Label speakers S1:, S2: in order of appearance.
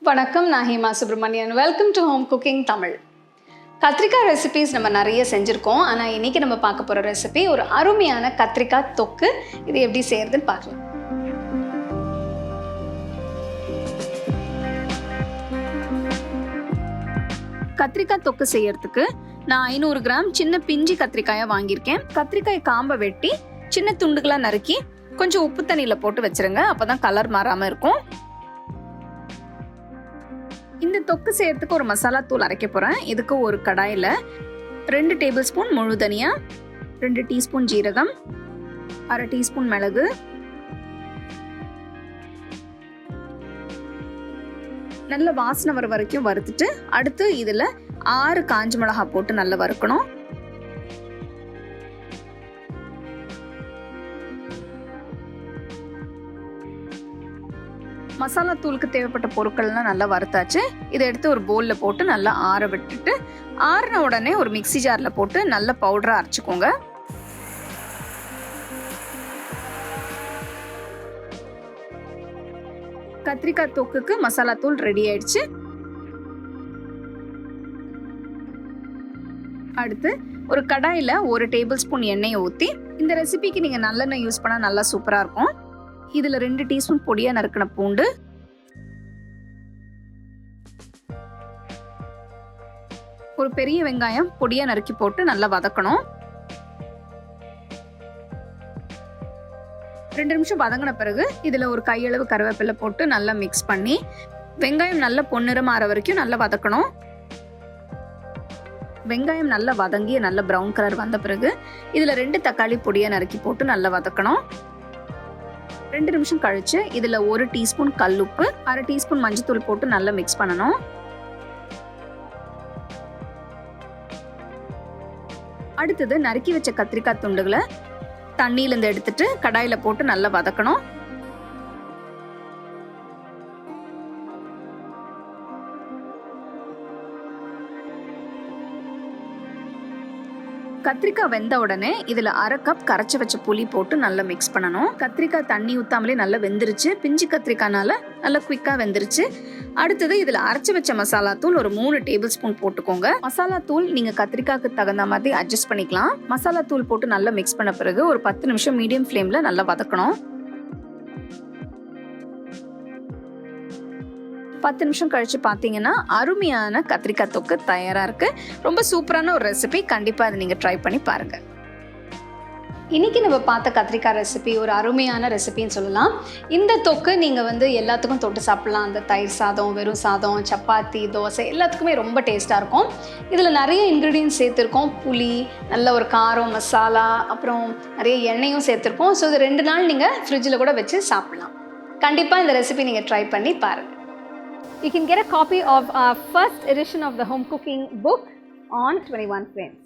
S1: வணக்கம், நான் Hema Subramanian. Welcome to home cooking Tamil. கத்திரிக்காய் ரெசிபீஸ் நம்ம நிறைய செஞ்சுருக்கோம். ஆனால் இன்றைக்கி நம்ம பார்க்க போகிற ரெசிபி ஒரு அருமையான கத்திரிக்காய் தொக்கு. இது எப்படி செய்யறதுன்னு பார்க்கலாம். கத்திரிக்காய் தொக்கு செய்யறதுக்கு நான் 500 கிராம் சின்ன பிஞ்சி கத்திரிக்காயை வாங்கியிருக்கேன். கத்திரிக்காய் காம்பை வெட்டி சின்ன துண்டுகளாக நறுக்கி கொஞ்சம் உப்பு தண்ணியில் போட்டு வச்சுருங்க. அப்போ தான் கலர் மாறாமல் இருக்கும். இந்த தொக்கு செய்யறதுக்கு ஒரு மசாலா தூள் அரைக்க போகிறேன். இதுக்கு ஒரு கடாயில் 2 டேபிள் ஸ்பூன் முழு தனியா, 2 டீஸ்பூன் ஜீரகம், 1/2 டீஸ்பூன் மிளகு, நல்ல வாசனை வர வரைக்கும் வறுத்துட்டு அடுத்து இதில் 6 காஞ்ச மிளகாய் போட்டு நல்லா வறுக்கணும். மசாலா தூளுக்கு தேவைப்பட்ட பொருட்கள்லாம் நல்லா வறுத்தாச்சு. இதை எடுத்து ஒரு பவுலில் போட்டு நல்லா ஆற விட்டுட்டு ஆறின உடனே ஒரு மிக்சி ஜாரில் போட்டு நல்ல பவுடராக அரைச்சிக்கோங்க. கத்திரிக்காய் தொக்குக்கு மசாலா தூள் ரெடி ஆயிடுச்சு. அடுத்து ஒரு கடாயில் 1 டேபிள் ஸ்பூன் எண்ணெயை ஊற்றி, இந்த ரெசிபிக்கு நீங்கள் நல்லெண்ணெய் யூஸ் பண்ணால் நல்லா சூப்பராக இருக்கும். இதில் 2 டீஸ்பூன் பொடியாக நறுக்கின பூண்டு, ஒரு பெரிய வெங்காயம் பொடியாக நறுக்கி போட்டு நல்லா வதக்கணும். 2 நிமிஷம் வதங்கின பிறகு இதில் ஒரு கையளவு கருவேப்பிலை போட்டு நல்லா மிக்ஸ் பண்ணி வெங்காயம் நல்லா பொன்னிறம் ஆற வரைக்கும் நல்லா வதக்கணும். வெங்காயம் நல்லா வதங்கி நல்ல ப்ரௌன் கலர் வந்த பிறகு இதில் 2 தக்காளி பொடியாக நறுக்கி போட்டு நல்லா வதக்கணும். 2 நிமிஷம் கழிச்சு இதில் 1 டீஸ்பூன் கல்லுப்பு, 1/2 டீஸ்பூன் மஞ்சத்தூள் போட்டு நல்லா மிக்ஸ் பண்ணணும். அடுத்தது நறுக்கி வச்ச கத்திரிக்காய் துண்டுகளை தண்ணியிலேருந்து எடுத்துட்டு கடாயில் போட்டு நல்லா வதக்கணும். கத்திரிக்காய் வெந்த உடனே இதில் 1/2 கப் கரைச்சி வச்ச புளி போட்டு நல்லா மிக்ஸ் பண்ணணும். கத்திரிக்காய் தண்ணி ஊற்றாமலே நல்லா வெந்துருச்சு. பிஞ்சு கத்திரிக்காய்னால நல்லா குயிக்காக வெந்துருச்சு. அடுத்தது இதில் அரைச்சி வச்ச மசாலா தூள் ஒரு 3 டேபிள் ஸ்பூன் போட்டுக்கோங்க. மசாலா தூள் நீங்கள் கத்திரிக்காய்க்கு தகுந்த மாதிரி அட்ஜஸ்ட் பண்ணிக்கலாம். மசாலா தூள் போட்டு நல்லா மிக்ஸ் பண்ண பிறகு ஒரு 10 நிமிஷம் மீடியம் ஃப்ளேமில் நல்லா வதக்கணும். 10 நிமிஷம் கழிச்சு பார்த்தீங்கன்னா அருமையான கத்திரிக்காய் தொக்கு தயாராக இருக்குது. ரொம்ப சூப்பரான ஒரு ரெசிபி. கண்டிப்பாக அதை நீங்கள் ட்ரை பண்ணி பாருங்கள். இன்றைக்கி நம்ம பார்த்த கத்திரிக்காய் ரெசிபி ஒரு அருமையான ரெசிபின்னு சொல்லலாம். இந்த தொக்கு நீங்கள் எல்லாத்துக்கும் தொட்டு சாப்பிட்லாம். அந்த தயிர் சாதம், வெறும் சாதம், சப்பாத்தி, தோசை எல்லாத்துக்குமே ரொம்ப டேஸ்ட்டாக இருக்கும். இதில் நிறைய இன்க்ரீடியன்ஸ் சேர்த்துருக்கோம். புளி, நல்ல ஒரு காரம், மசாலா, அப்புறம் நிறைய எண்ணெயும் சேர்த்துருக்கோம். ஸோ இது 2 நாள் நீங்கள் ஃப்ரிட்ஜில் கூட வச்சு சாப்பிட்லாம். கண்டிப்பாக இந்த ரெசிபி நீங்கள் ட்ரை பண்ணி பாருங்கள். You can get a copy of our first edition of the home cooking book on 21 frames.